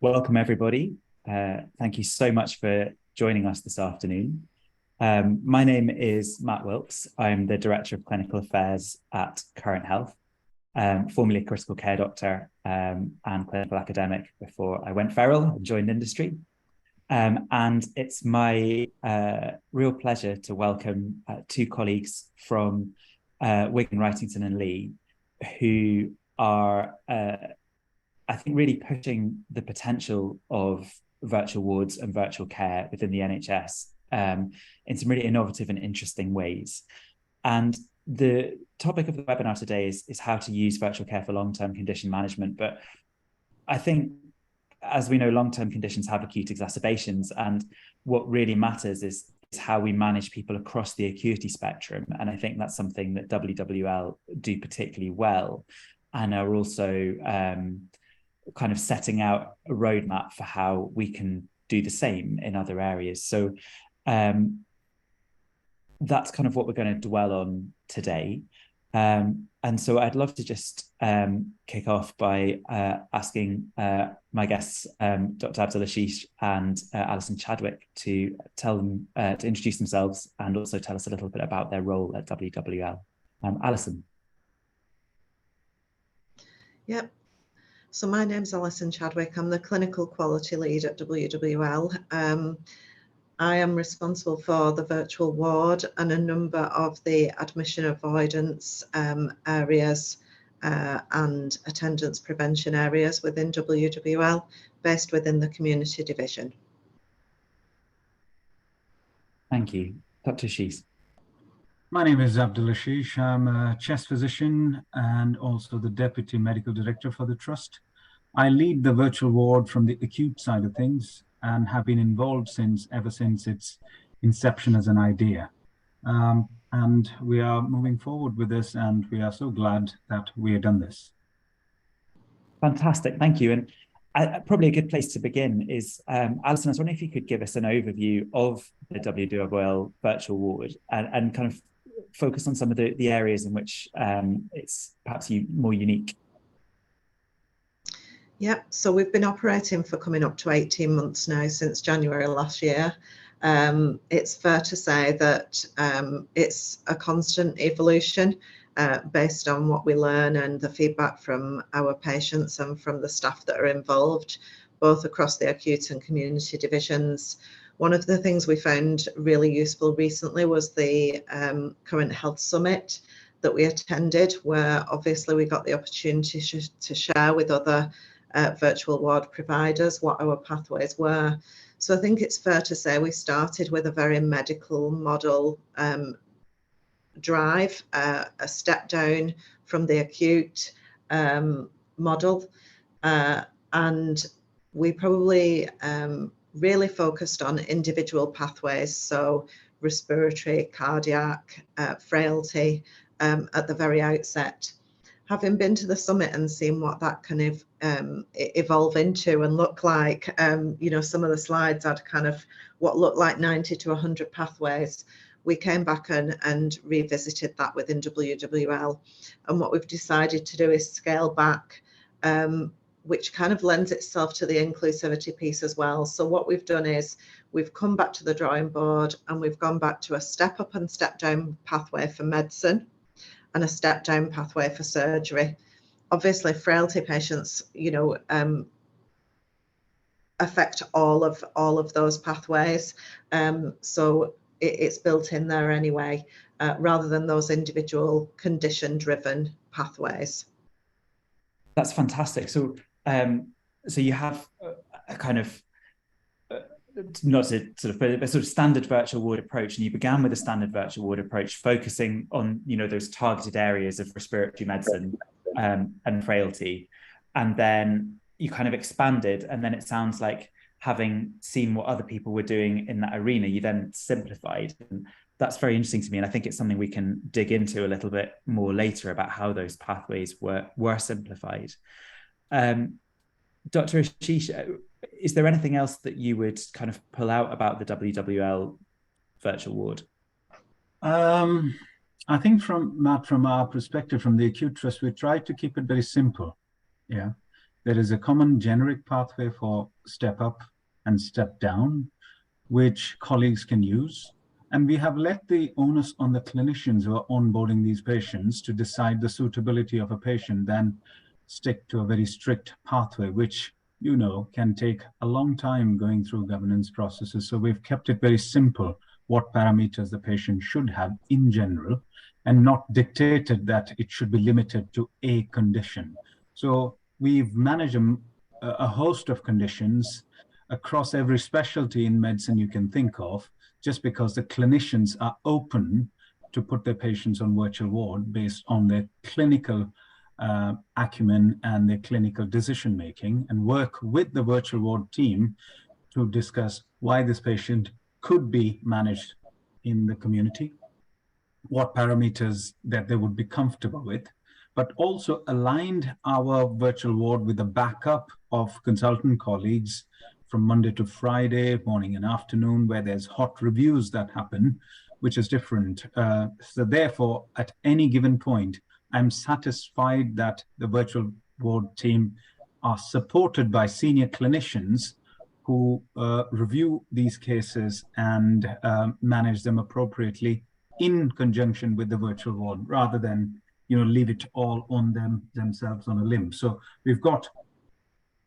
Welcome, everybody. Thank you so much for joining us this afternoon. My name is Matt Wilkes. I'm the Director of Clinical Affairs at Current Health, formerly a critical care doctor and clinical academic before I went feral and joined industry. And it's my real pleasure to welcome two colleagues from Wigan, Wrightington and Leigh, who are I think really pushing the potential of virtual wards and virtual care within the NHS in some really innovative and interesting ways. And the topic of the webinar today is how to use virtual care for long-term condition management. But I think, as we know, long-term conditions have acute exacerbations, and what really matters is how we manage people across the acuity spectrum. And I think that's something that WWL do particularly well, and are also kind of setting out a roadmap for how we can do the same in other areas. So that's kind of what we're going to dwell on today. And so I'd love to just kick off by asking my guests, Dr. Abdul Ashish and Alison Chadwick, to tell them to introduce themselves and also tell us a little bit about their role at WWL. Alison. Yep. So my name's Alison Chadwick. I'm the clinical quality lead at WWL. I am responsible for the virtual ward and a number of the admission avoidance areas and attendance prevention areas within WWL, based within the community division. Thank you. Dr. Ashish. My name is Abdul Ashish. I'm a chest physician and also the Deputy Medical Director for the Trust. I lead the virtual ward from the acute side of things and have been involved ever since its inception as an idea. And we are moving forward with this, and we are so glad that we have done this. Fantastic, thank you. And probably a good place to begin is, Alison, I was wondering if you could give us an overview of the WWL virtual ward and kind of focus on some of the areas in which it's perhaps more unique. Yep, so we've been operating for coming up to 18 months now, since January last year. It's fair to say that it's a constant evolution based on what we learn and the feedback from our patients and from the staff that are involved, both across the acute and community divisions. One of the things we found really useful recently was the Current Health Summit that we attended, where obviously we got the opportunity to share with other virtual ward providers what our pathways were. So I think it's fair to say we started with a very medical model drive, a step down from the acute model, and we probably really focused on individual pathways, so respiratory, cardiac, frailty at the very outset. Having been to the summit and seen what that can evolve into and look like, you know, some of the slides had kind of what looked like 90 to 100 pathways. We came back and revisited that within WWL. And what we've decided to do is scale back, which kind of lends itself to the inclusivity piece as well. So what we've done is we've come back to the drawing board and we've gone back to a step up and step down pathway for medicine and a step down pathway for surgery. Obviously, frailty patients, you know, affect all of those pathways. So it's built in there anyway, rather than those individual condition-driven pathways. That's fantastic. So, so you have a kind of not a sort of a sort of standard virtual ward approach, and you began with a standard virtual ward approach, focusing on, you know, those targeted areas of respiratory medicine and frailty, and then you kind of expanded, and then it sounds like, having seen what other people were doing in that arena, you then simplified. And that's very interesting to me, and I think it's something we can dig into a little bit more later about how those pathways were simplified. Dr. Ashish, is there anything else that you would kind of pull out about the WWL virtual ward? I think from our perspective, from the acute trust, we tried to keep it very simple. Yeah. there is a common generic pathway for step up and step down, which colleagues can use. And we have let the onus on the clinicians who are onboarding these patients to decide the suitability of a patient than stick to a very strict pathway, which, you know, can take a long time going through governance processes. So we've kept it very simple, what parameters the patient should have in general, and not dictated that it should be limited to a condition. So we've managed a host of conditions across every specialty in medicine you can think of, just because the clinicians are open to put their patients on virtual ward based on their clinical acumen and their clinical decision making, and work with the virtual ward team to discuss why this patient could be managed in the community, what parameters that they would be comfortable with, but also aligned our virtual ward with a backup of consultant colleagues from Monday to Friday, morning and afternoon, where there's hot reviews that happen, which is different. So therefore, at any given point, I'm satisfied that the virtual ward team are supported by senior clinicians who review these cases and manage them appropriately in conjunction with the virtual ward, rather than, you know, leave it all on themselves on a limb. So we've got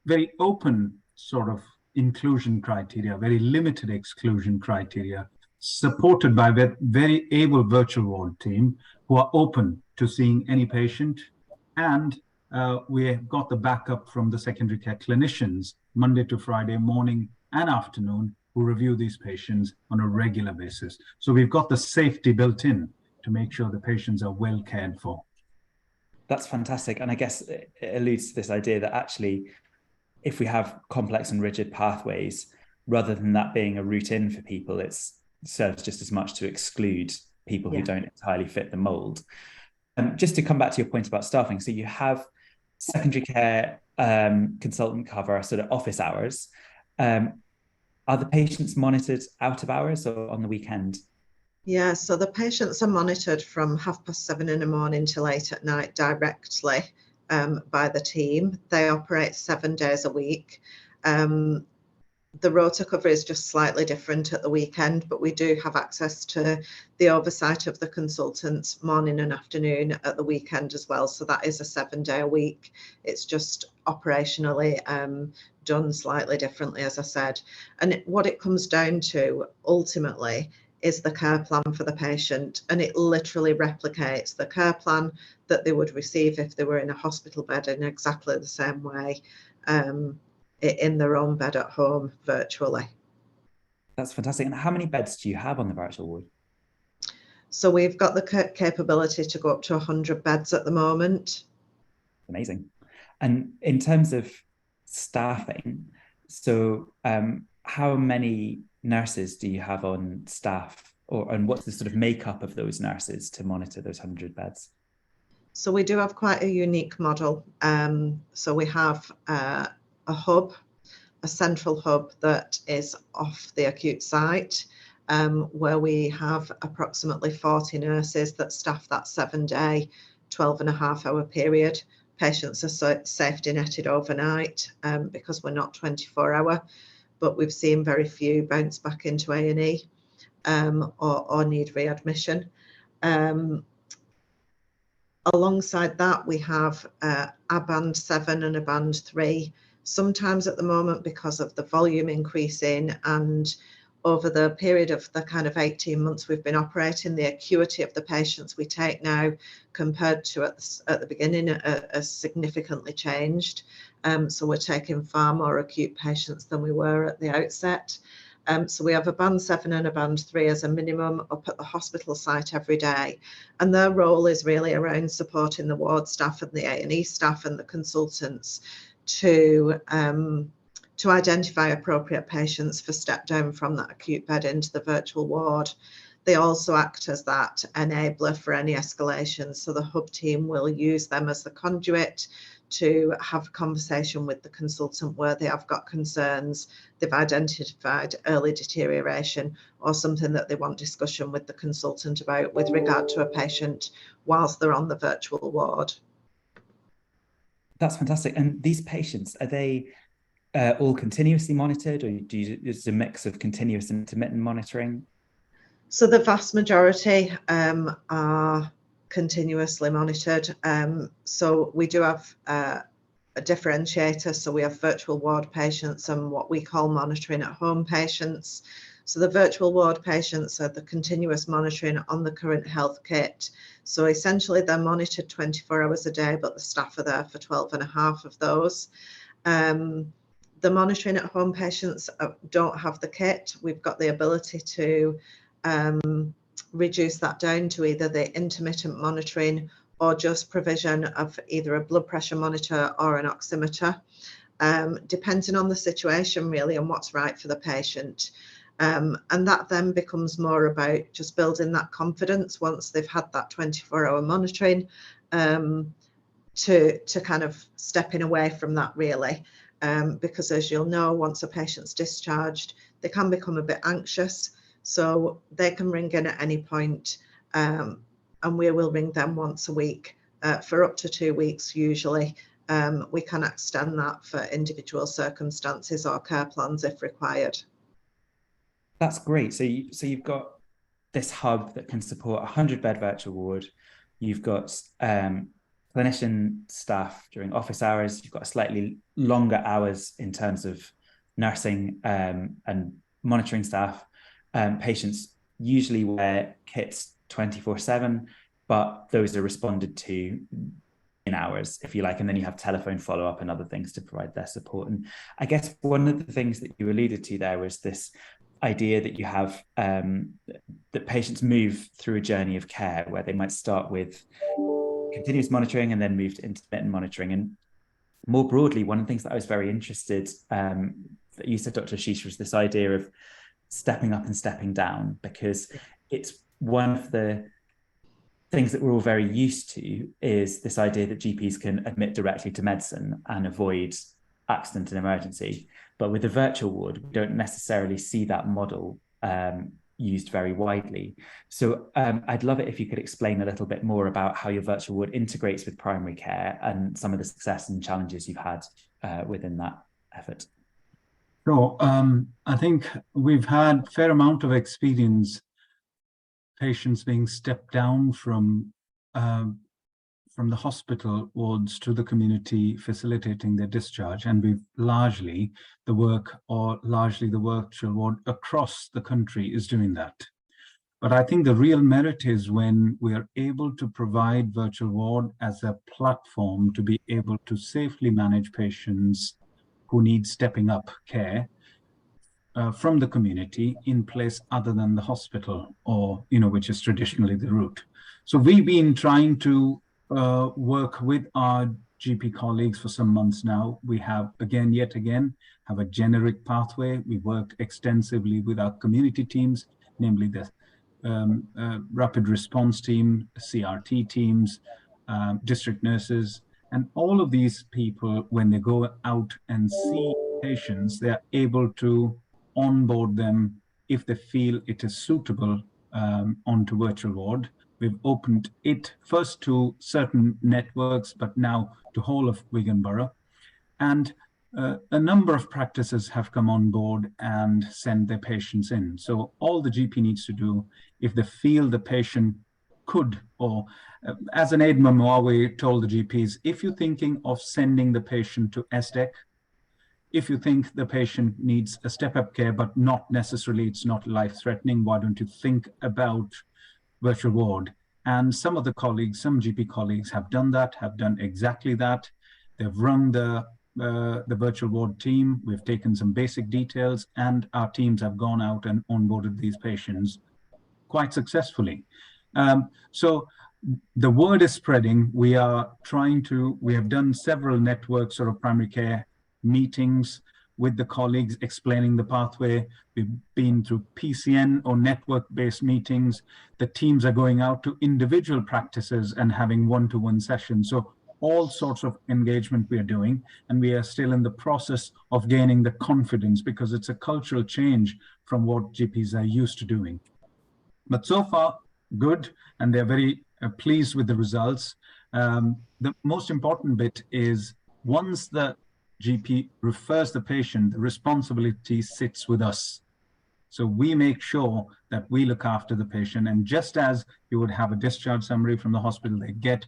very open sort of inclusion criteria, very limited exclusion criteria, supported by a very able virtual ward team who are open to seeing any patient. And we've got the backup from the secondary care clinicians, Monday to Friday, morning and afternoon, who review these patients on a regular basis. So we've got the safety built in to make sure the patients are well cared for. That's fantastic. And I guess it alludes to this idea that actually, if we have complex and rigid pathways, rather than that being a route in for people, it serves just as much to exclude people who don't entirely fit the mold. Just to come back to your point about staffing, so you have secondary care consultant cover sort of office hours. Are the patients monitored out of hours or on the weekend? Yeah, so the patients are monitored from 7:30 in the morning till 8 at night directly by the team. They operate 7 days a week. The rota cover is just slightly different at the weekend, but we do have access to the oversight of the consultants morning and afternoon at the weekend as well. So that is a 7-day a week. It's just operationally done slightly differently, as I said. And what it comes down to ultimately is the care plan for the patient, and it literally replicates the care plan that they would receive if they were in a hospital bed in exactly the same way, in their own bed at home virtually. That's fantastic. And how many beds do you have on the virtual ward? So we've got the capability to go up to 100 beds at the moment. Amazing. And in terms of staffing, so how many nurses do you have on staff, and what's the sort of makeup of those nurses to monitor those 100 beds? So we do have quite a unique model. So we have a hub, a central hub that is off the acute site, where we have approximately 40 nurses that staff that 7-day, 12.5-hour period. Patients are safety netted overnight because we're not 24-hour, but we've seen very few bounce back into A&E or need readmission. Alongside that, we have a band 7 and a band 3. Sometimes at the moment, because of the volume increasing and over the period of the kind of 18 months we've been operating, the acuity of the patients we take now compared to at the beginning has significantly changed. So we're taking far more acute patients than we were at the outset. So we have a band 7 and a band 3 as a minimum up at the hospital site every day. And their role is really around supporting the ward staff and the A&E staff and the consultants to identify appropriate patients for step down from that acute bed into the virtual ward. They also act as that enabler for any escalation. So the hub team will use them as the conduit to have a conversation with the consultant where they have got concerns, they've identified early deterioration, or something that they want discussion with the consultant about with regard to a patient whilst they're on the virtual ward. That's fantastic. And these patients, are they all continuously monitored, or is it a mix of continuous and intermittent monitoring? So the vast majority are continuously monitored. So we do have a differentiator. So we have virtual ward patients and what we call monitoring at home patients. So the virtual ward patients are the continuous monitoring on the current health kit. So essentially they're monitored 24 hours a day, but the staff are there for 12 and a half of those. The monitoring at home patients don't have the kit. We've got the ability to reduce that down to either the intermittent monitoring or just provision of either a blood pressure monitor or an oximeter, depending on the situation really and what's right for the patient. And that then becomes more about just building that confidence once they've had that 24-hour monitoring, to kind of stepping away from that really. Because as you'll know, once a patient's discharged, they can become a bit anxious. So they can ring in at any point, and we will ring them once a week for up to 2 weeks usually. We can extend that for individual circumstances or care plans if required. That's great. So you've got this hub that can support a 100-bed virtual ward. You've got clinician staff during office hours. You've got slightly longer hours in terms of nursing and monitoring staff. Patients usually wear kits 24/7, but those are responded to in hours, if you like, and then you have telephone follow-up and other things to provide their support. And I guess one of the things that you alluded to there was this idea that you have that patients move through a journey of care where they might start with continuous monitoring and then move to intermittent monitoring. And more broadly, one of the things that I was very interested that you said, Dr. Ashish, was this idea of stepping up and stepping down, because it's one of the things that we're all very used to is this idea that GPs can admit directly to medicine and avoid accident and emergency. But with the virtual ward, we don't necessarily see that model used very widely. So I'd love it if you could explain a little bit more about how your virtual ward integrates with primary care and some of the success and challenges you've had within that effort. So I think we've had a fair amount of experience, patients being stepped down from the hospital wards to the community, facilitating their discharge. And we've largely the virtual ward across the country is doing that. But I think the real merit is when we are able to provide virtual ward as a platform to be able to safely manage patients who need stepping up care from the community in place other than the hospital, or which is traditionally the route. So we've been trying to work with our GP colleagues for some months now. We have yet again have a generic pathway. We worked extensively with our community teams, namely the rapid response team, CRT teams, district nurses, and all of these people, when they go out and see patients, they are able to onboard them if they feel it is suitable onto virtual ward. We've opened it first to certain networks, but now to whole of Wigan Borough. And a number of practices have come on board and send their patients in. So all the GP needs to do, if they feel the patient could, or as an aid memoir, we told the GPs, if you're thinking of sending the patient to SDEC, if you think the patient needs a step-up care, but not necessarily, it's not life-threatening, why don't you think about virtual ward? And some of the colleagues, some GP colleagues have done that, have done exactly that. They've run the virtual ward team. We've taken some basic details, and our teams have gone out and onboarded these patients quite successfully. So the word is spreading. We have done several networks of primary care meetings with the colleagues explaining the pathway. We've been through PCN or network-based meetings. The teams are going out to individual practices and having one-to-one sessions. So all sorts of engagement we are doing, and we are still in the process of gaining the confidence, because it's a cultural change from what GPs are used to doing. But so far, good, and they're very pleased with the results. The most important bit is once the GP refers the patient, the responsibility sits with us. So we make sure that we look after the patient. And just as you would have a discharge summary from the hospital, they get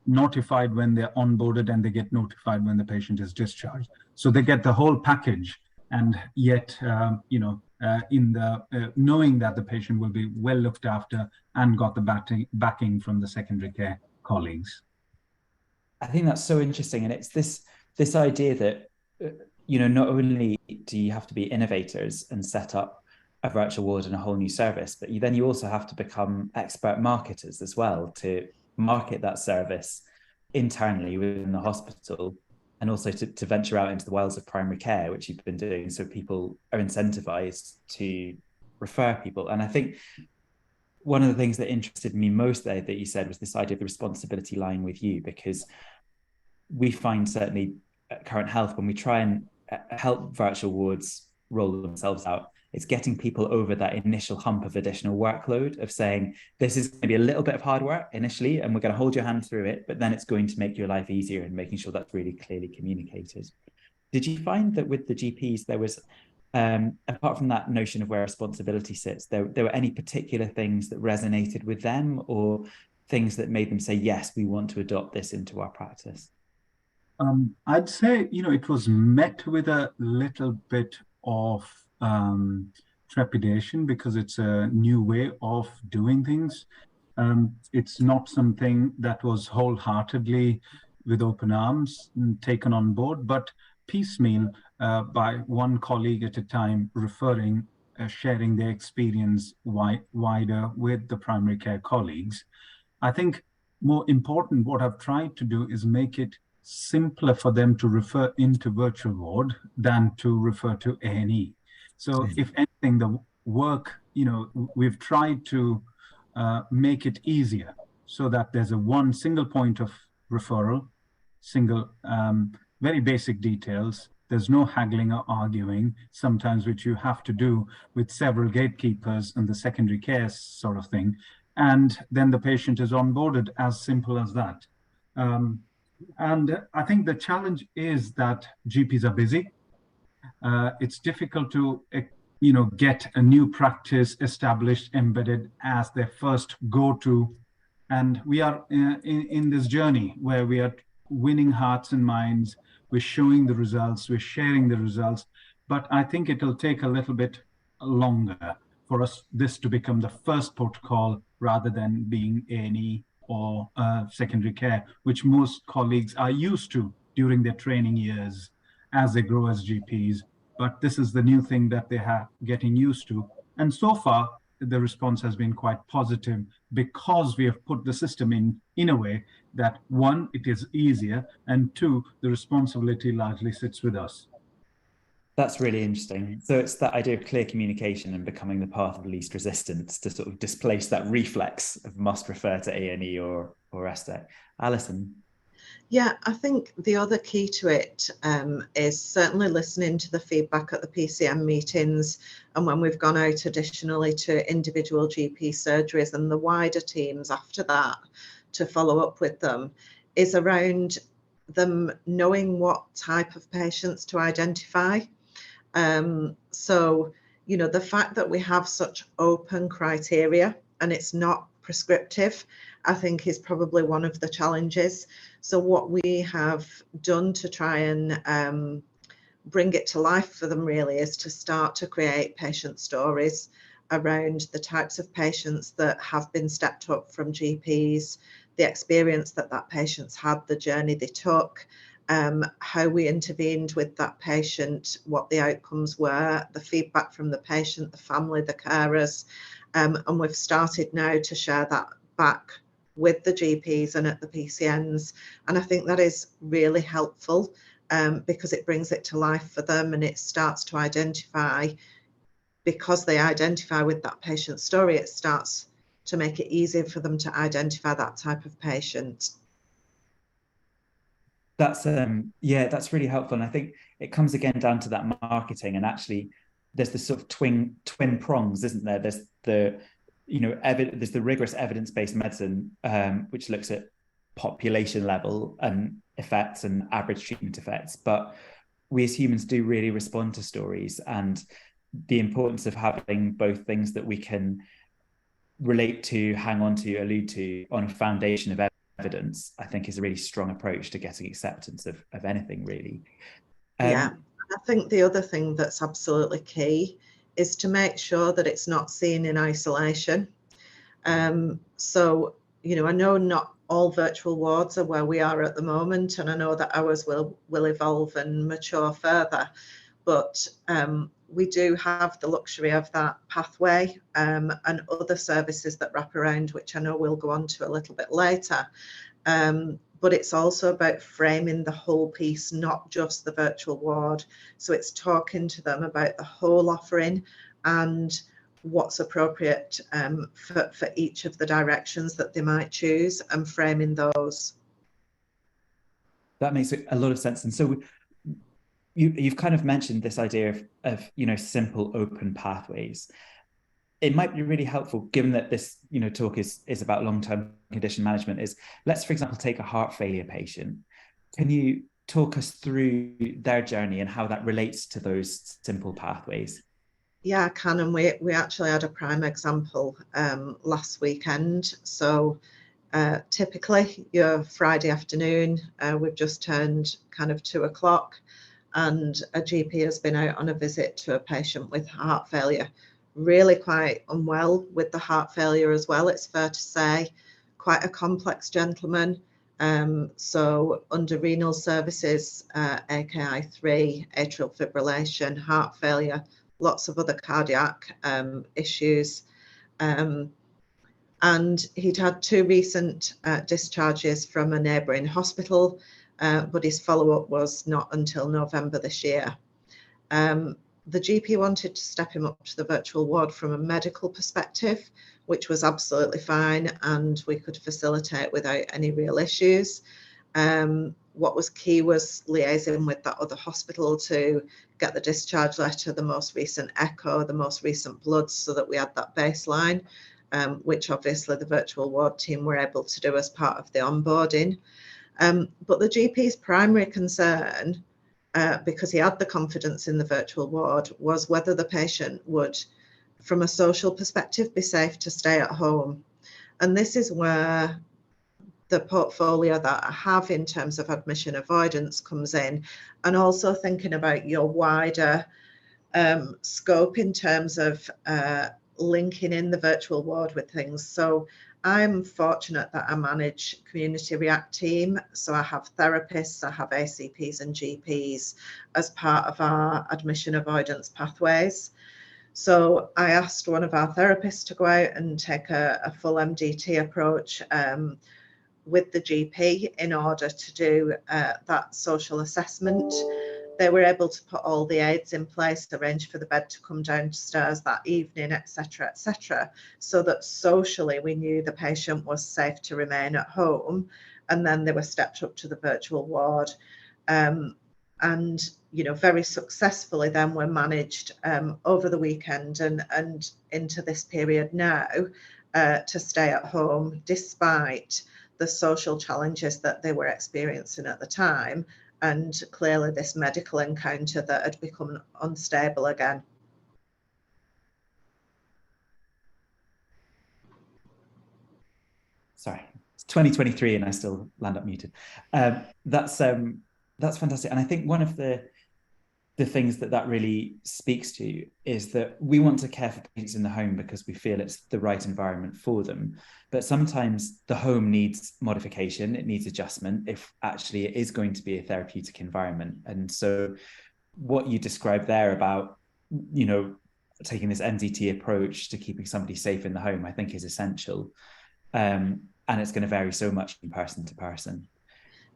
notified when they're onboarded and they get notified when the patient is discharged. So they get the whole package. And yet, knowing that the patient will be well looked after and got the backing from the secondary care colleagues. I think that's so interesting. And it's this idea that, not only do you have to be innovators and set up a virtual ward and a whole new service, but you also have to become expert marketers as well to market that service internally within the hospital, and also to venture out into the wilds of primary care, which you've been doing, so people are incentivized to refer people. And I think one of the things that interested me most there that you said was this idea of the responsibility lying with you, because we find certainly at Current Health, when we try and help virtual wards roll themselves out, it's getting people over that initial hump of additional workload of saying, this is going to be a little bit of hard work initially, and we're going to hold your hand through it, but then it's going to make your life easier, and making sure that's really clearly communicated. Did you find that with the GPs, there was, apart from that notion of where responsibility sits, there were any particular things that resonated with them, or things that made them say, yes, we want to adopt this into our practice? I'd say, it was met with a little bit of trepidation, because it's a new way of doing things. It's not something that was wholeheartedly with open arms taken on board, but piecemeal by one colleague at a time, referring, sharing their experience wider with the primary care colleagues. I think more important, what I've tried to do is make it simpler for them to refer into virtual ward than to refer to A&E. So if anything, the work, we've tried to make it easier so that there's one single point of referral, very basic details. There's no haggling or arguing, sometimes which you have to do with several gatekeepers and the secondary care sort of thing. And then the patient is onboarded, as simple as that. And I think the challenge is that GPs are busy. It's difficult to, get a new practice established, embedded as their first go-to. And we are in this journey where we are winning hearts and minds. We're showing the results, we're sharing the results, but I think it'll take a little bit longer for this to become the first protocol rather than being A&E or secondary care, which most colleagues are used to during their training years as they grow as GPs. But this is the new thing that they are getting used to. And so far, the response has been quite positive, because we have put the system in a way that, one, it is easier, and two, the responsibility largely sits with us. That's really interesting. So it's that idea of clear communication and becoming the path of least resistance to sort of displace that reflex of must refer to A&E or SDEC. Alison? Yeah, I think the other key to it is certainly listening to the feedback at the PCM meetings, and when we've gone out additionally to individual GP surgeries and the wider teams after that to follow up with them, is around them knowing what type of patients to identify. So, the fact that we have such open criteria and it's not prescriptive, I think is probably one of the challenges. So what we have done to try and bring it to life for them really is to start to create patient stories around the types of patients that have been stepped up from GPs, the experience that patient's had, the journey they took, how we intervened with that patient, what the outcomes were, the feedback from the patient, the family, the carers, and we've started now to share that back with the GPs and at the PCNs. And I think that is really helpful because it brings it to life for them, and it starts to identify, because they identify with that patient story, it starts to make it easier for them to identify that type of patient. That's that's really helpful. And I think it comes again down to that marketing, and actually there's the sort of twin prongs, isn't there? There's the there's the rigorous evidence-based medicine, which looks at population level and effects and average treatment effects, but we as humans do really respond to stories, and the importance of having both things that we can relate to, hang on to, allude to on a foundation of evidence, I think is a really strong approach to getting acceptance of anything, really. Yeah, I think the other thing that's absolutely key is to make sure that it's not seen in isolation. So, you know, I know not all virtual wards are where we are at the moment, and I know that ours will evolve and mature further, but we do have the luxury of that pathway and other services that wrap around, which I know we'll go on to a little bit later. But it's also about framing the whole piece, not just the virtual ward. So it's talking to them about the whole offering and what's appropriate for each of the directions that they might choose, and framing those. That makes a lot of sense. And so you've kind of mentioned this idea of you know, simple open pathways. It might be really helpful, given that this, you know, talk is about long-term condition management, is let's, for example, take a heart failure patient. Can you talk us through their journey and how that relates to those simple pathways? Yeah, I can. And we actually had a prime example last weekend. So typically your Friday afternoon, we've just turned kind of 2 o'clock, and a GP has been out on a visit to a patient with heart failure, really quite unwell with the heart failure as well, it's fair to say, quite a complex gentleman. So under renal services, AKI3, atrial fibrillation, heart failure, lots of other cardiac issues. And he'd had 2 recent discharges from a neighbouring hospital, but his follow-up was not until November this year. The GP wanted to step him up to the virtual ward from a medical perspective, which was absolutely fine, and we could facilitate without any real issues. What was key was liaising with that other hospital to get the discharge letter, the most recent echo, the most recent bloods, so that we had that baseline, which obviously the virtual ward team were able to do as part of the onboarding. But the GP's primary concern, because he had the confidence in the virtual ward, was whether the patient would, from a social perspective, be safe to stay at home. And this is where the portfolio that I have in terms of admission avoidance comes in, and also thinking about your wider scope in terms of linking in the virtual ward with things. So I'm fortunate that I manage Community React team. So I have therapists, I have ACPs and GPs as part of our admission avoidance pathways. So I asked one of our therapists to go out and take a full MDT approach with the GP in order to do that social assessment. They were able to put all the aids in place, arrange for the bed to come downstairs that evening, etc., so that socially we knew the patient was safe to remain at home, and then they were stepped up to the virtual ward. And, you know, very successfully then were managed over the weekend and into this period now to stay at home despite the social challenges that they were experiencing at the time, and clearly this medical encounter that had become unstable again. Sorry, it's 2023 and I still land up muted. That's fantastic. And I think one of the things that really speaks to is that we want to care for patients in the home because we feel it's the right environment for them. But sometimes the home needs modification, it needs adjustment if actually it is going to be a therapeutic environment. And so what you described there about, you know, taking this MDT approach to keeping somebody safe in the home, I think is essential. And it's going to vary so much from person to person.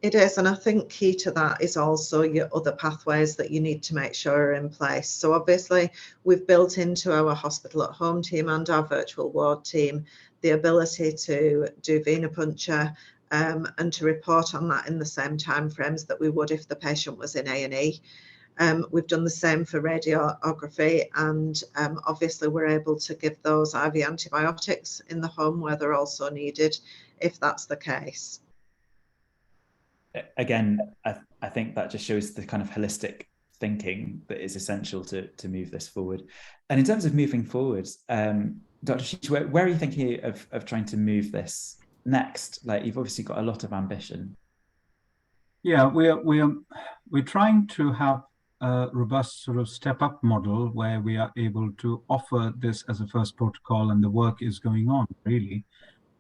It is, and I think key to that is also your other pathways that you need to make sure are in place. So obviously we've built into our hospital at home team and our virtual ward team the ability to do venipuncture and to report on that in the same timeframes that we would if the patient was in A&E. We've done the same for radiography, and obviously we're able to give those IV antibiotics in the home where they're also needed if that's the case. again, I think that just shows the kind of holistic thinking that is essential to move this forward. And in terms of moving forward, Dr. Ashish, where are you thinking of trying to move this next? Like, you've obviously got a lot of ambition. Yeah, we're trying to have a robust sort of step-up model where we are able to offer this as a first protocol, and the work is going on, really.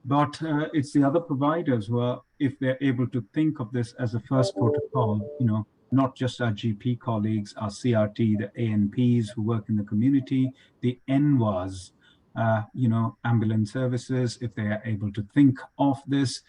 But it's the other providers who are, if they're able to think of this as a first protocol, not just our GP colleagues, our CRT, the ANPs who work in the community, the NWAs, ambulance services, if they are able to think of this,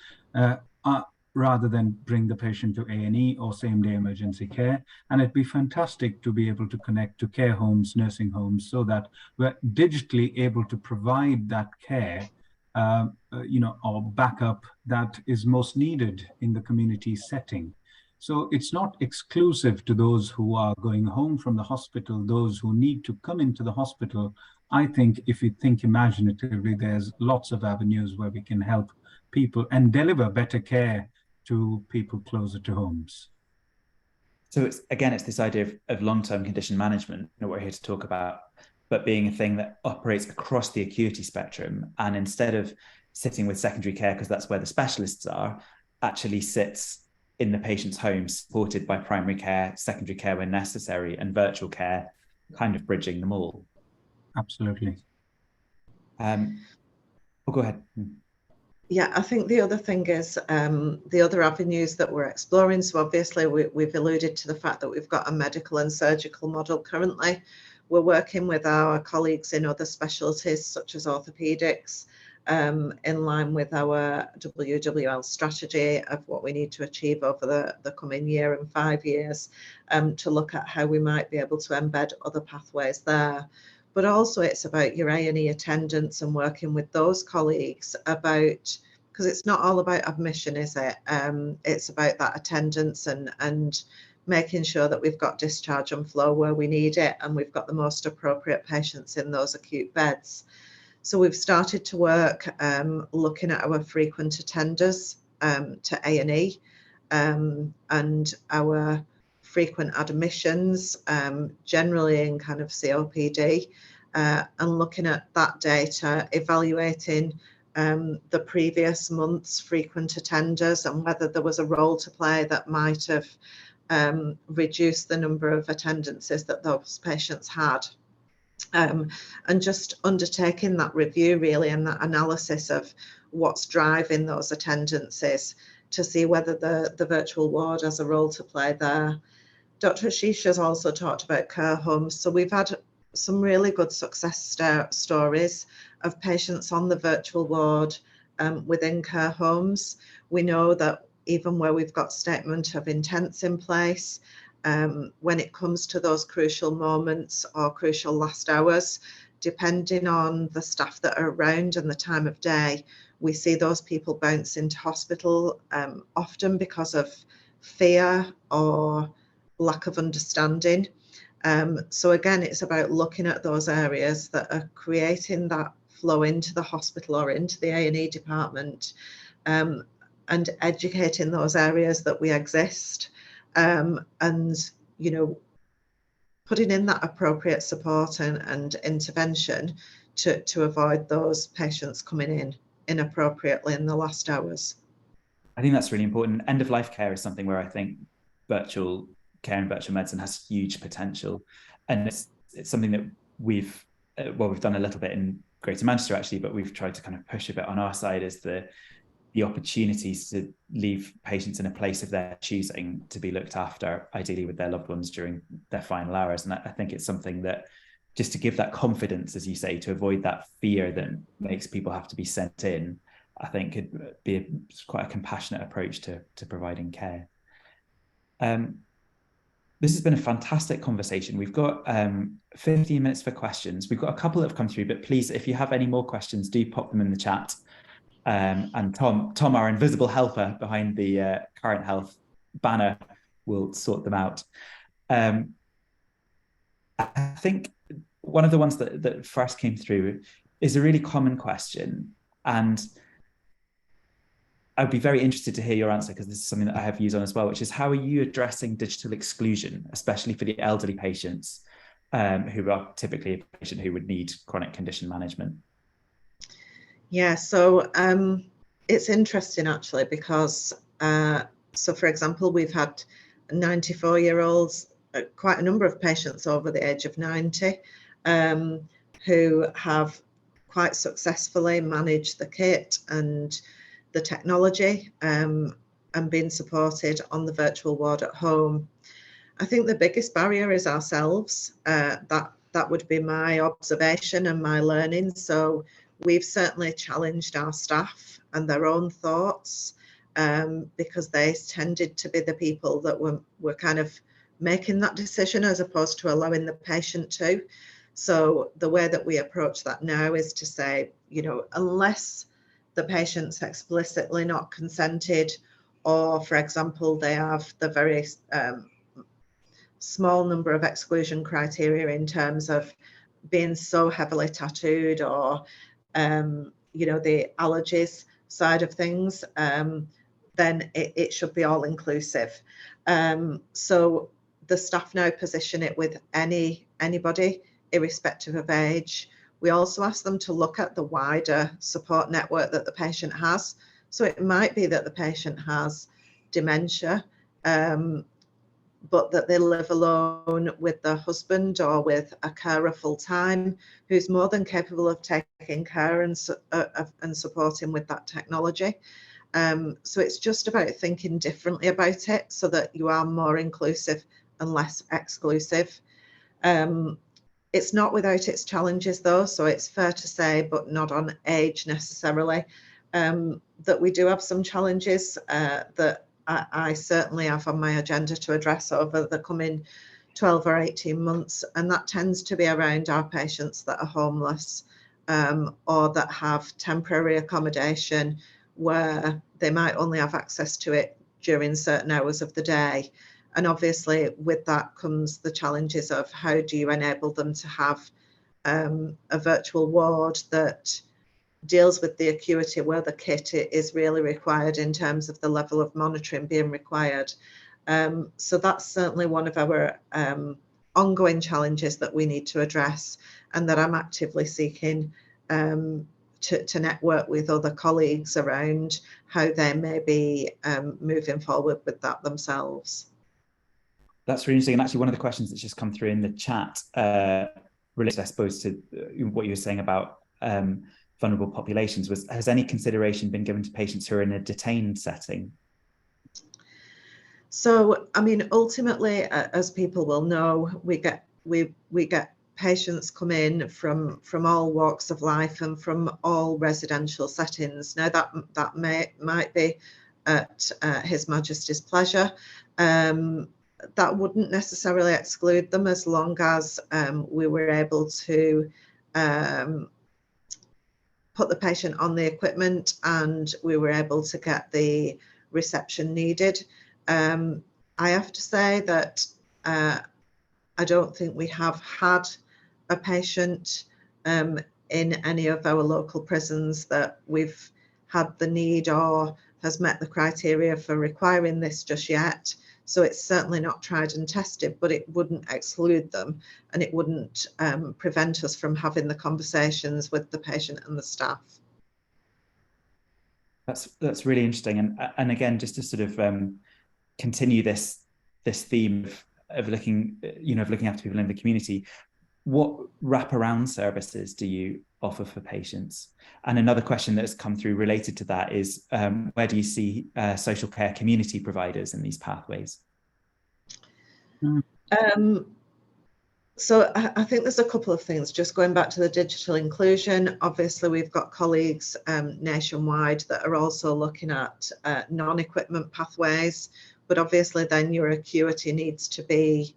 rather than bring the patient to A&E or same-day emergency care. And it'd be fantastic to be able to connect to care homes, nursing homes, so that we're digitally able to provide that care, or backup that is most needed in the community setting. So it's not exclusive to those who are going home from the hospital, those who need to come into the hospital. I think if we think imaginatively, there's lots of avenues where we can help people and deliver better care to people closer to homes. So it's this idea of long-term condition management, what we're here to talk about, but being a thing that operates across the acuity spectrum, and instead of sitting with secondary care, because that's where the specialists are, actually sits in the patient's home, supported by primary care, secondary care when necessary, and virtual care, kind of bridging them all. Absolutely. Go ahead. Yeah, I think the other thing is the other avenues that we're exploring. So obviously we've alluded to the fact that we've got a medical and surgical model currently. We're working with our colleagues in other specialties such as orthopedics, in line with our WWL strategy of what we need to achieve over the coming year and 5 years, to look at how we might be able to embed other pathways there. But also it's about your A&E attendance and working with those colleagues about, because it's not all about admission, is it? It's about that attendance and making sure that we've got discharge and flow where we need it, and we've got the most appropriate patients in those acute beds. So we've started to work looking at our frequent attenders to A&E, and our frequent admissions, generally in kind of COPD, and looking at that data, evaluating the previous month's frequent attenders and whether there was a role to play that might have reduced the number of attendances that those patients had. And just undertaking that review really, and that analysis of what's driving those attendances to see whether the virtual ward has a role to play there. Dr. Ashish has also talked about care homes. So we've had some really good success stories of patients on the virtual ward within care homes. We know that even where we've got statement of intents in place, when it comes to those crucial moments or crucial last hours, depending on the staff that are around and the time of day, we see those people bounce into hospital often because of fear or lack of understanding. So again, it's about looking at those areas that are creating that flow into the hospital or into the A&E department, and educating those areas that we exist, and putting in that appropriate support and intervention to avoid those patients coming in inappropriately in the last hours. I think that's really important. End of life care is something where I think virtual care and virtual medicine has huge potential, and it's something that we've done a little bit in Greater Manchester actually, but we've tried to kind of push a bit on our side, is the opportunities to leave patients in a place of their choosing to be looked after, ideally with their loved ones during their final hours. And I think it's something that, just to give that confidence, as you say, to avoid that fear that makes people have to be sent in, I think could be quite a compassionate approach to providing care. This has been a fantastic conversation. We've got 15 minutes for questions. We've got a couple that have come through, but please, if you have any more questions, do pop them in the chat. And Tom, our invisible helper behind the Current Health banner, will sort them out. I think one of the ones that first came through is a really common question. And I'd be very interested to hear your answer, because this is something that I have views on as well, which is how are you addressing digital exclusion, especially for the elderly patients who are typically a patient who would need chronic condition management? Yeah, so it's interesting actually, because so for example, we've had 94-year-olds, quite a number of patients over the age of 90 who have quite successfully managed the kit and the technology and been supported on the virtual ward at home. I think the biggest barrier is ourselves. That would be my observation and my learning. So we've certainly challenged our staff and their own thoughts, because they tended to be the people that were kind of making that decision as opposed to allowing the patient to. So the way that we approach that now is to say, you know, unless the patient's explicitly not consented, or for example, they have the very small number of exclusion criteria in terms of being so heavily tattooed, or you know, the allergies side of things, then it should be all inclusive. So the staff now position it with anybody, irrespective of age. We also ask them to look at the wider support network that the patient has. So it might be that the patient has dementia, but that they live alone with their husband or with a carer full time, who's more than capable of taking care and supporting with that technology. So it's just about thinking differently about it, so that you are more inclusive and less exclusive. It's not without its challenges though, so it's fair to say, but not on age necessarily, that we do have some challenges that I certainly have on my agenda to address over the coming 12 or 18 months, and that tends to be around our patients that are homeless, or that have temporary accommodation where they might only have access to it during certain hours of the day. And obviously with that comes the challenges of how do you enable them to have a virtual ward that deals with the acuity where the kit is really required in terms of the level of monitoring being required. So that's certainly one of our ongoing challenges that we need to address, and that I'm actively seeking to network with other colleagues around how they may be moving forward with that themselves. That's really interesting. And actually, one of the questions that's just come through in the chat relates, I suppose, to what you were saying about vulnerable populations was, has any consideration been given to patients who are in a detained setting? So, I mean, ultimately, as people will know, we get patients come in from all walks of life and from all residential settings. Now that might be at His Majesty's pleasure. That wouldn't necessarily exclude them, as long as we were able to put the patient on the equipment and we were able to get the reception needed. I have to say that I don't think we have had a patient in any of our local prisons that we've had the need or has met the criteria for requiring this just yet. So it's certainly not tried and tested, but it wouldn't exclude them, and it wouldn't prevent us from having the conversations with the patient and the staff. That's really interesting, and again, just to sort of continue this theme of looking after people in the community, what wraparound services do you offer for patients? And another question that's come through related to that is, where do you see social care community providers in these pathways? So I think there's a couple of things. Just going back to the digital inclusion, obviously we've got colleagues nationwide that are also looking at non-equipment pathways, but obviously then your acuity needs to be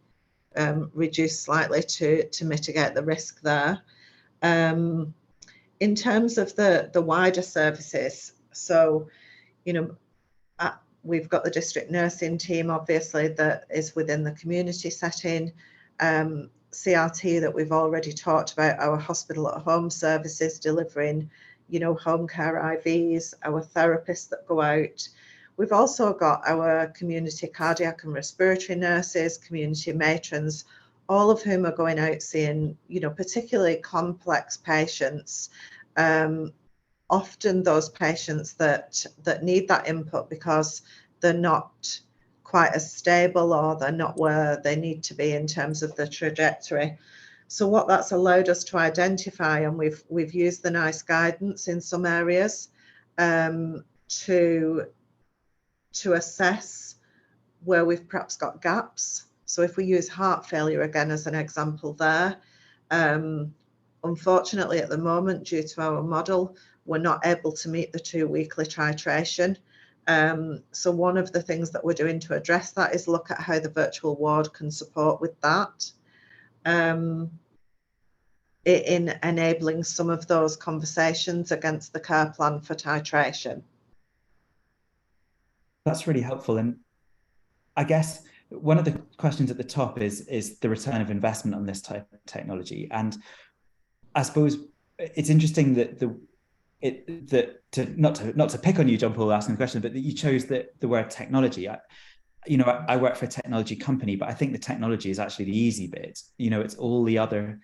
reduced slightly to mitigate the risk there. In terms of the wider services, so, you know, we've got the district nursing team, obviously, that is within the community setting. CRT that we've already talked about, our hospital at home services delivering, home care IVs, our therapists that go out. We've also got our community cardiac and respiratory nurses, community matrons, all of whom are going out seeing, particularly complex patients, often those patients that need that input because they're not quite as stable, or they're not where they need to be in terms of the trajectory. So what that's allowed us to identify, and we've used the NICE guidance in some areas to assess where we've perhaps got gaps. So if we use heart failure again as an example there, unfortunately at the moment, due to our model, we're not able to meet the 2 weekly titration. So one of the things that we're doing to address that is look at how the virtual ward can support with that, in enabling some of those conversations against the care plan for titration. That's really helpful. And I guess one of the questions at the top is the return of investment on this type of technology. And I suppose it's interesting that not to pick on you, John Paul, asking the question, but that you chose the word technology. I work for a technology company, but I think the technology is actually the easy bit. It's all the other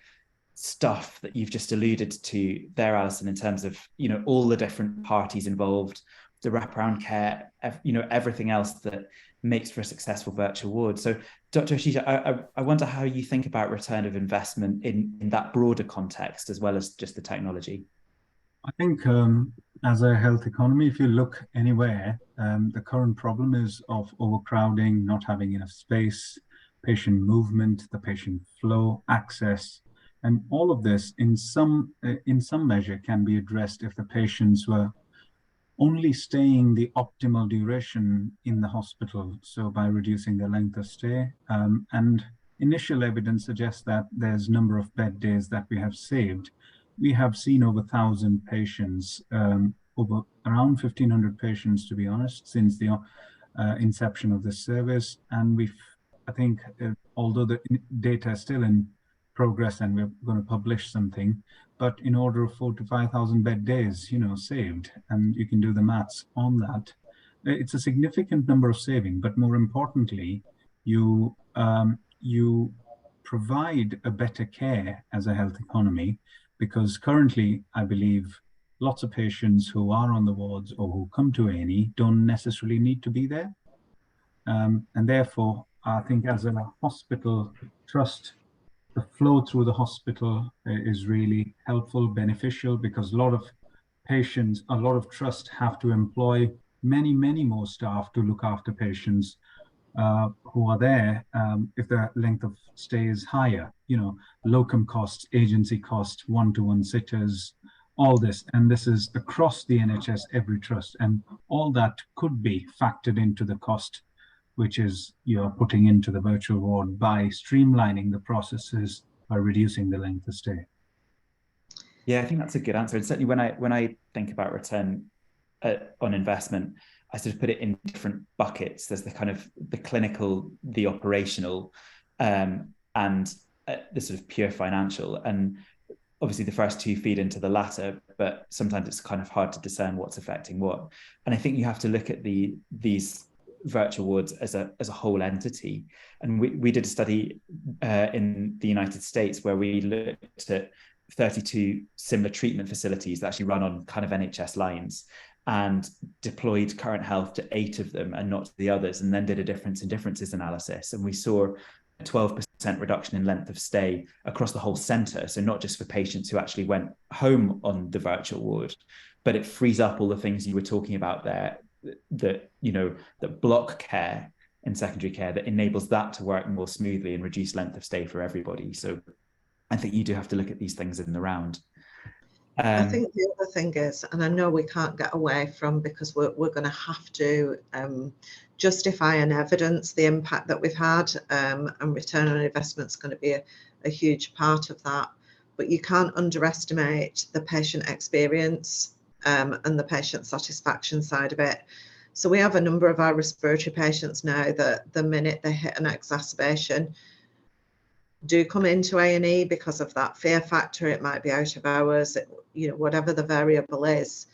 stuff that you've just alluded to there, Alison, in terms of, all the different parties involved, the wraparound care, everything else that makes for a successful virtual ward. So Dr. Ashish, I wonder how you think about return of investment in that broader context, as well as just the technology. I think as a health economy, if you look anywhere, the current problem is of overcrowding, not having enough space, patient movement, the patient flow, access, and all of this in some measure can be addressed if the patients were only staying the optimal duration in the hospital, so by reducing the length of stay. And initial evidence suggests that there's a number of bed days that we have saved. We have seen over 1,000 patients, over around 1,500 patients, to be honest, since the inception of this service. And I think, although the data is still in progress and we're going to publish something, but in order of 4,000 to 5,000 bed days, saved, and you can do the maths on that. It's a significant number of saving, but more importantly, you provide a better care as a health economy, because currently, I believe lots of patients who are on the wards or who come to A&E don't necessarily need to be there. And therefore, I think as a hospital trust, the flow through the hospital is really helpful, beneficial, because a lot of patients, a lot of trusts have to employ many, many more staff to look after patients who are there if the length of stay is higher, locum costs, agency costs, one-to-one sitters, all this. And this is across the NHS, every trust. And all that could be factored into the cost, which is you're putting into the virtual ward by streamlining the processes, by reducing the length of stay. Yeah, I think that's a good answer. And certainly when I think about return on investment, I sort of put it in different buckets. There's the kind of the clinical, the operational, and the sort of pure financial. And obviously the first two feed into the latter, but sometimes it's kind of hard to discern what's affecting what. And I think you have to look at these virtual wards as a whole entity. And we did a study in the United States where we looked at 32 similar treatment facilities that actually run on kind of NHS lines, and deployed Current Health to 8 of them and not to the others, and then did a difference in differences analysis. And we saw a 12% reduction in length of stay across the whole centre. So not just for patients who actually went home on the virtual ward, but it frees up all the things you were talking about there, that block care in secondary care, that enables that to work more smoothly and reduce length of stay for everybody. So I think you do have to look at these things in the round. I think the other thing is, and I know we can't get away from, because we're going to have to justify and evidence the impact that we've had, and return on investment is going to be a huge part of that. But you can't underestimate the patient experience and the patient satisfaction side of it. So we have a number of our respiratory patients now that the minute they hit an exacerbation, do come into A&E because of that fear factor. It might be out of hours, whatever the variable is.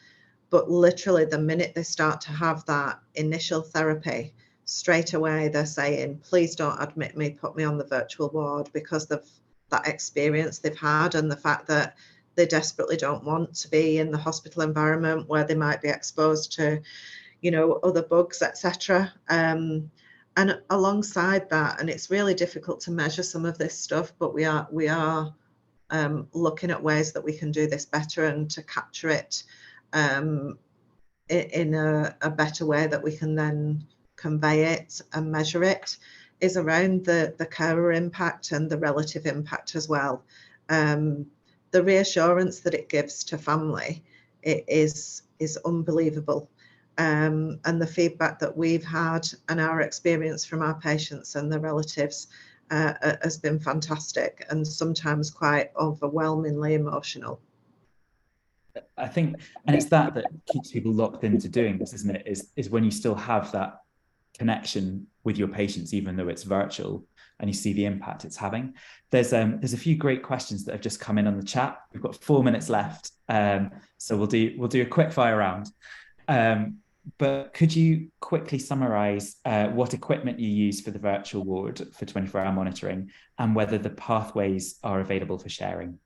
But literally the minute they start to have that initial therapy, straight away they're saying, please don't admit me, put me on the virtual ward, because of that experience they've had and the fact that they desperately don't want to be in the hospital environment where they might be exposed to, other bugs, etc. And alongside that, and it's really difficult to measure some of this stuff, but we are looking at ways that we can do this better and to capture it in a better way that we can then convey it and measure it, is around the carer impact and the relative impact as well. The reassurance that it gives to family is unbelievable. And the feedback that we've had and our experience from our patients and the relatives has been fantastic, and sometimes quite overwhelmingly emotional. I think, and it's that keeps people locked into doing this, isn't it? Is when you still have that connection with your patients, even though it's virtual, and you see the impact it's having. There's a few great questions that have just come in on the chat. We've got 4 minutes left, so we'll do a quick fire round. But could you quickly summarize what equipment you use for the virtual ward for 24-hour monitoring, and whether the pathways are available for sharing?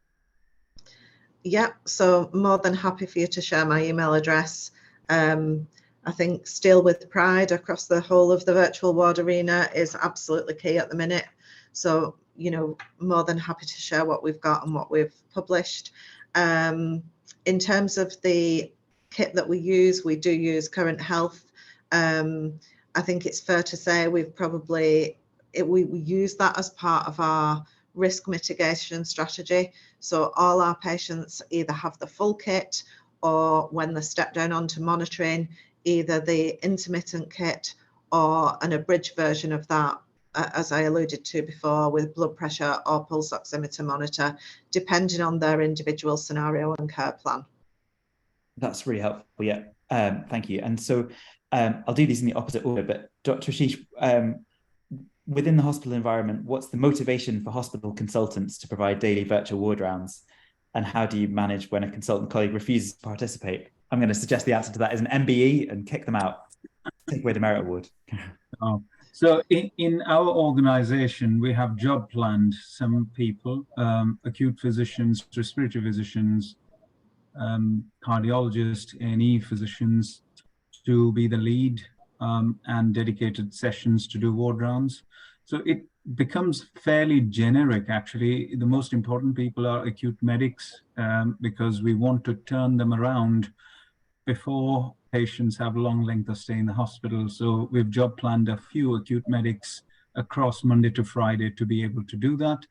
Yeah, so more than happy for you to share my email address. I think Steal with Pride across the whole of the virtual ward arena is absolutely key at the minute. So, more than happy to share what we've got and what we've published. In terms of the kit that we do use Current Health. I think it's fair to say we use that as part of our risk mitigation strategy. So all our patients either have the full kit, or when they step down onto monitoring, either the intermittent kit or an abridged version of that, as I alluded to before, with blood pressure or pulse oximeter monitor, depending on their individual scenario and care plan. That's really helpful. Yeah, thank you. And so I'll do these in the opposite order, but Dr. Ashish, within the hospital environment, what's the motivation for hospital consultants to provide daily virtual ward rounds? And how do you manage when a consultant colleague refuses to participate? I'm going to suggest the answer to that is an MBE and kick them out. Take away the merit award. So in our organization, we have job planned some people, acute physicians, respiratory physicians, cardiologists, A&E physicians, to be the lead and dedicated sessions to do ward rounds. So it becomes fairly generic, actually. The most important people are acute medics, because we want to turn them around before patients have a long length of stay in the hospital. So we've job planned a few acute medics across Monday to Friday to be able to do that.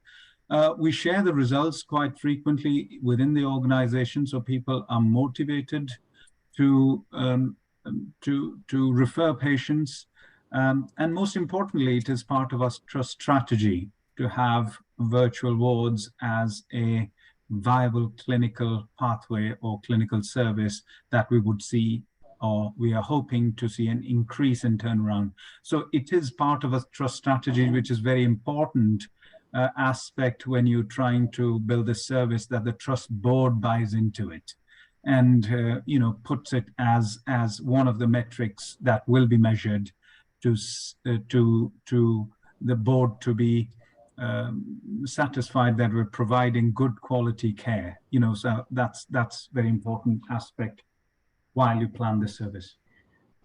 We share the results quite frequently within the organization, so people are motivated to refer patients. And most importantly, it is part of our trust strategy to have virtual wards as a viable clinical pathway or clinical service that we would see, or we are hoping to see, an increase in turnaround. So it is part of a trust strategy, which is very important aspect when you're trying to build a service, that the trust board buys into it and puts it as one of the metrics that will be measured to the board to be satisfied that we're providing good quality care. So that's very important aspect while you plan the service.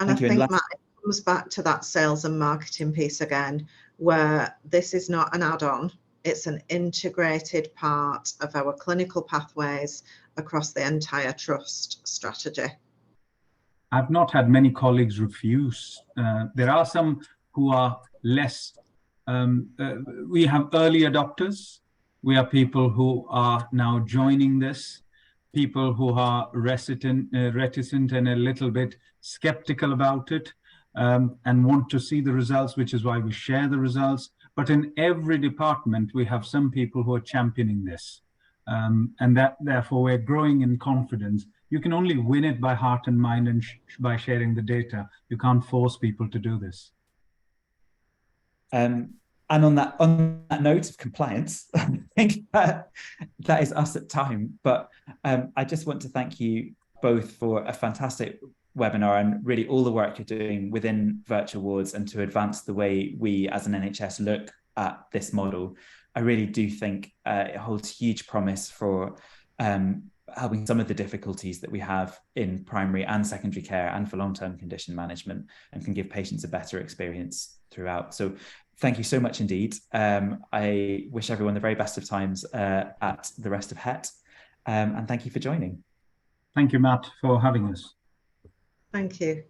And I think, Matt, it comes back to that sales and marketing piece again, where this is not an add-on, it's an integrated part of our clinical pathways across the entire trust strategy. I've not had many colleagues refuse. There are some who are less, we have early adopters. We have people who are now joining this, people who are reticent and a little bit skeptical about it, and want to see the results, which is why we share the results. But in every department, we have some people who are championing this. And that therefore we're growing in confidence. You can only win it by heart and mind and by sharing the data. You can't force people to do this. And on that note of compliance, I think that is us at time. But I just want to thank you both for a fantastic webinar and really all the work you're doing within virtual wards and to advance the way we as an NHS look at this model. I really do think it holds huge promise for helping some of the difficulties that we have in primary and secondary care and for long-term condition management, and can give patients a better experience throughout. So thank you so much indeed. I wish everyone the very best of times at the rest of HET, and thank you for joining. Thank you, Matt, for having us. Thank you.